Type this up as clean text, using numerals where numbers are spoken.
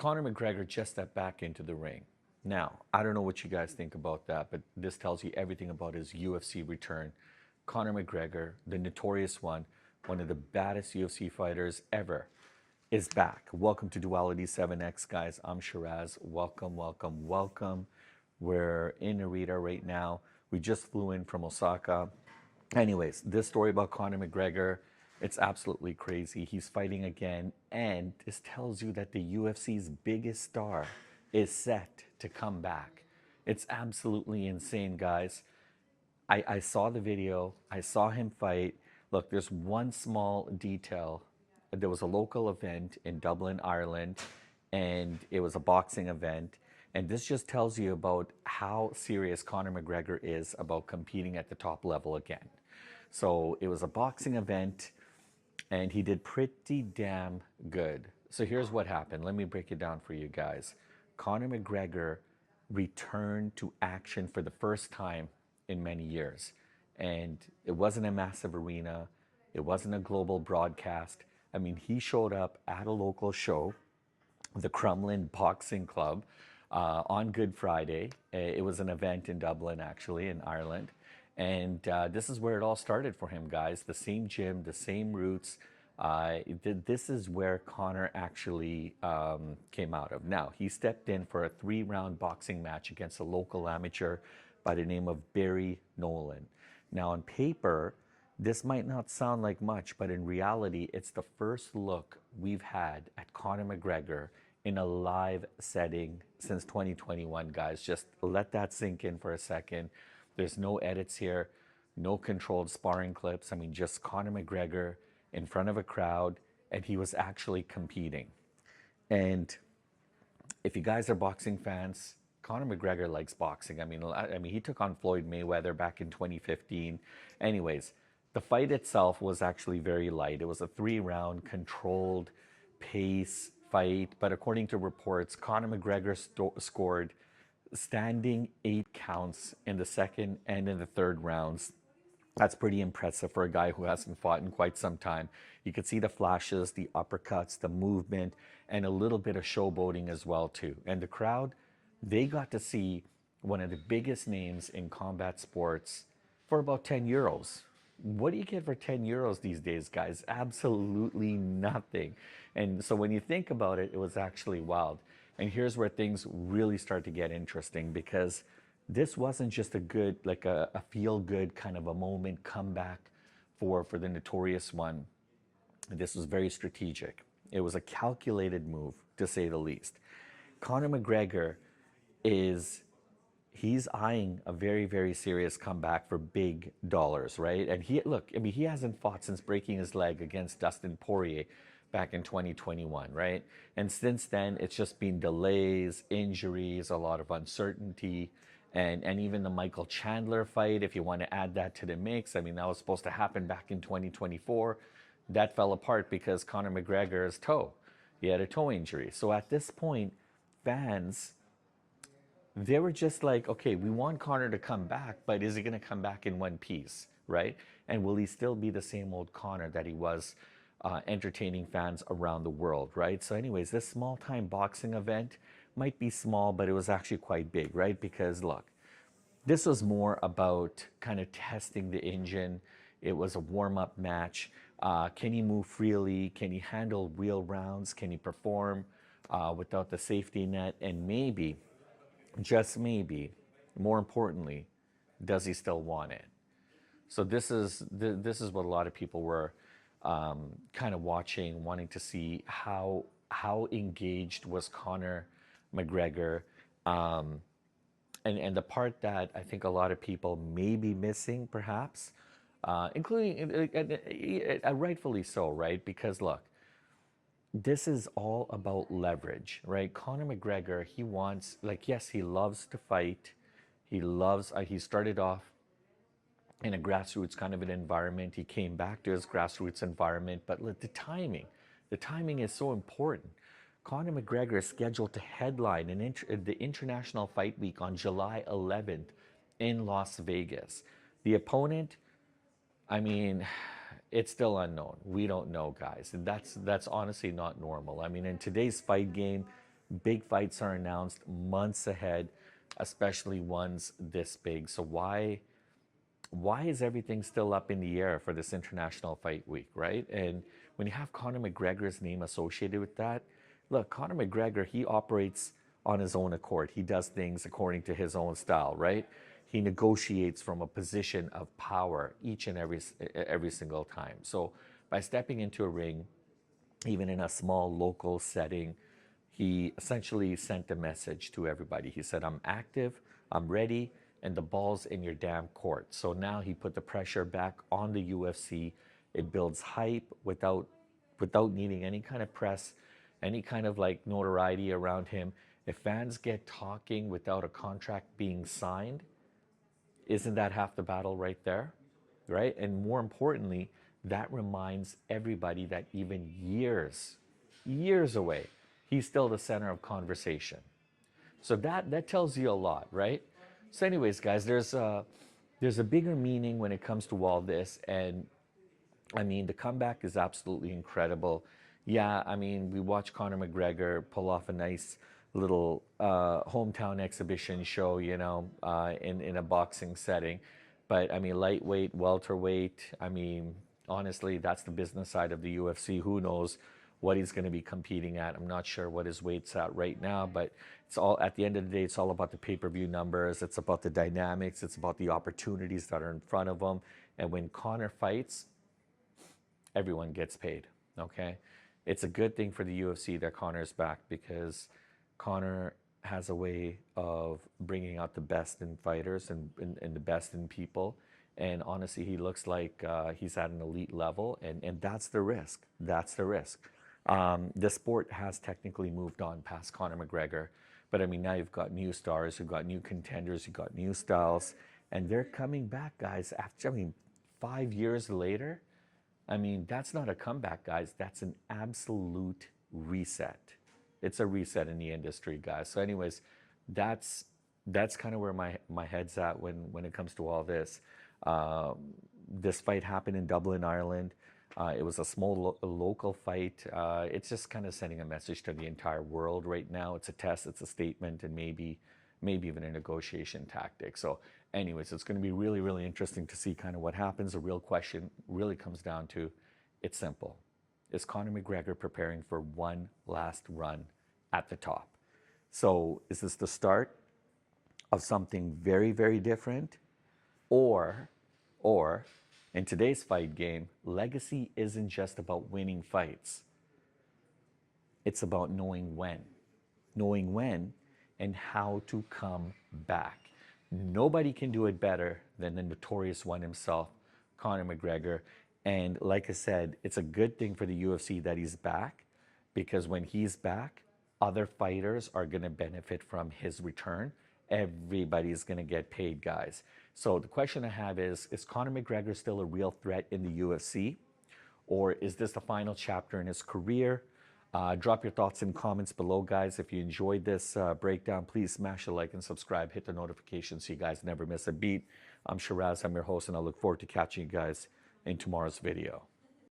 Conor McGregor just stepped back into the ring. Now, I don't know what you guys think about that, but this tells you everything about his UFC return. Conor McGregor, the notorious one of the baddest UFC fighters ever, is back. Welcome to Duality 7X, guys. I'm Shiraz. Welcome, welcome, welcome. We're in Narita right now. We just flew in from Osaka. Anyways, this story about Conor McGregor, it's absolutely crazy. He's fighting again, and this tells you that the UFC's biggest star is set to come back. It's absolutely insane, guys. I saw the video, I saw him fight. Look, there's one small detail. There was a local event in Dublin, Ireland, and it was a boxing event. And this just tells you about how serious Conor McGregor is about competing at the top level again. So it was a boxing event, and he did pretty damn good. So here's what happened. Let me break it down for you guys. Conor McGregor returned to action for the first time in many years. And it wasn't a massive arena. It wasn't a global broadcast. I mean, he showed up at a local show, the Crumlin Boxing Club, on Good Friday. It was an event in Dublin, actually, in Ireland. And this is where it all started for him, guys. The same gym, the same roots. This is where Conor actually came out of. Now, he stepped in for a 3-round boxing match against a local amateur by the name of Barry Nolan. Now, on paper, this might not sound like much, but in reality, it's the first look we've had at Conor McGregor in a live setting since 2021, guys. Just let that sink in for a second. There's no edits here, no controlled sparring clips. I mean, just Conor McGregor in front of a crowd, and he was actually competing. And if you guys are boxing fans, Conor McGregor likes boxing. I mean, he took on Floyd Mayweather back in 2015. Anyways, the fight itself was actually very light. It was a 3-round controlled pace fight, but according to reports, Conor McGregor scored standing 8 counts in the second and in the third rounds. That's pretty impressive for a guy who hasn't fought in quite some time. You could see the flashes, the uppercuts, the movement, and a little bit of showboating as well too. And the crowd, they got to see one of the biggest names in combat sports for about 10 euros. What do you get for 10 euros these days, guys? Absolutely nothing. And so when you think about it, it was actually wild. And here's where things really start to get interesting, because this wasn't just a good, like a feel-good kind of a moment comeback for the notorious one. This was very strategic. It was a calculated move, to say the least. Conor McGregor he's eyeing a very, very serious comeback for big dollars, right? And he hasn't fought since breaking his leg against Dustin Poirier back in 2021, right? And since then, it's just been delays, injuries, a lot of uncertainty, and even the Michael Chandler fight, if you want to add that to the mix. I mean, that was supposed to happen back in 2024. That fell apart because Conor McGregor's toe. He had a toe injury. So at this point, fans, they were just like, okay, we want Conor to come back, but is he going to come back in one piece, right? And will he still be the same old Conor that he was entertaining fans around the world, right? So anyways, this small-time boxing event might be small, but it was actually quite big, right? Because look, this was more about kind of testing the engine. It was a warm-up match. Can he move freely? Can he handle real rounds? Can he perform without the safety net? And maybe, just maybe, more importantly, does he still want it? So this is what a lot of people were kind of watching, wanting to see how engaged was Conor McGregor. And the part that I think a lot of people may be missing, perhaps, including rightfully so, right? Because look, this is all about leverage, right? Conor McGregor, he wants, like, yes, he loves to fight. He started off in a grassroots kind of an environment. He came back to his grassroots environment, but the timing is so important. Conor McGregor is scheduled to headline the International Fight Week on July 11th in Las Vegas. The opponent, I mean, it's still unknown. We don't know, guys. And that's honestly not normal. I mean, in today's fight game, Big fights are announced months ahead, especially ones this big. So why is everything still up in the air for this International Fight Week, right? And when you have Conor McGregor's name associated with that, look, Conor McGregor, he operates on his own accord. He does things according to his own style, right? He negotiates from a position of power each and every single time. So by stepping into a ring, even in a small local setting, he essentially sent a message to everybody. He said, I'm active, I'm ready, and the ball's in your damn court. So now he put the pressure back on the UFC. It builds hype without needing any kind of press, any kind of like notoriety around him. If fans get talking without a contract being signed, isn't that half the battle right there? Right? And more importantly, that reminds everybody that even years away, he's still the center of conversation. So that tells you a lot, right? So, anyways, guys, there's a bigger meaning when it comes to all this, and I mean the comeback is absolutely incredible. Yeah, I mean we watched Conor McGregor pull off a nice little hometown exhibition show, in a boxing setting, but I mean lightweight, welterweight. I mean honestly, that's the business side of the UFC. Who knows what he's going to be competing at? I'm not sure what his weight's at right now, but it's all at the end of the day, it's all about the pay-per-view numbers. It's about the dynamics. It's about the opportunities that are in front of him. And when Conor fights, everyone gets paid. Okay, it's a good thing for the UFC that Conor's back, because Conor has a way of bringing out the best in fighters and the best in people. And honestly, he looks like he's at an elite level, and that's the risk. That's the risk. The sport has technically moved on past Conor McGregor, but I mean, now you've got new stars, you've got new contenders, you've got new styles, and they're coming back, guys. After, I mean, 5 years later, I mean, that's not a comeback, guys. That's an absolute reset. It's a reset in the industry, guys. So, anyways, that's kind of where my head's at when it comes to all this. This fight happened in Dublin, Ireland. It was a small local fight. It's just kind of sending a message to the entire world right now. It's a test, it's a statement, and maybe even a negotiation tactic. So anyways, it's going to be really, really interesting to see kind of what happens. The real question really comes down to, it's simple. Is Conor McGregor preparing for one last run at the top? So is this the start of something very, very different? Or in today's fight game, legacy isn't just about winning fights. It's about knowing when and how to come back. Nobody can do it better than the notorious one himself, Conor McGregor. And like I said, it's a good thing for the UFC that he's back, because when he's back, other fighters are going to benefit from his return. Everybody's going to get paid, guys. So the question I have is Conor McGregor still a real threat in the UFC? Or is this the final chapter in his career? Drop your thoughts in comments below, guys. If you enjoyed this breakdown, please smash a like and subscribe. Hit the notification so you guys never miss a beat. I'm Shiraz, I'm your host, and I look forward to catching you guys in tomorrow's video.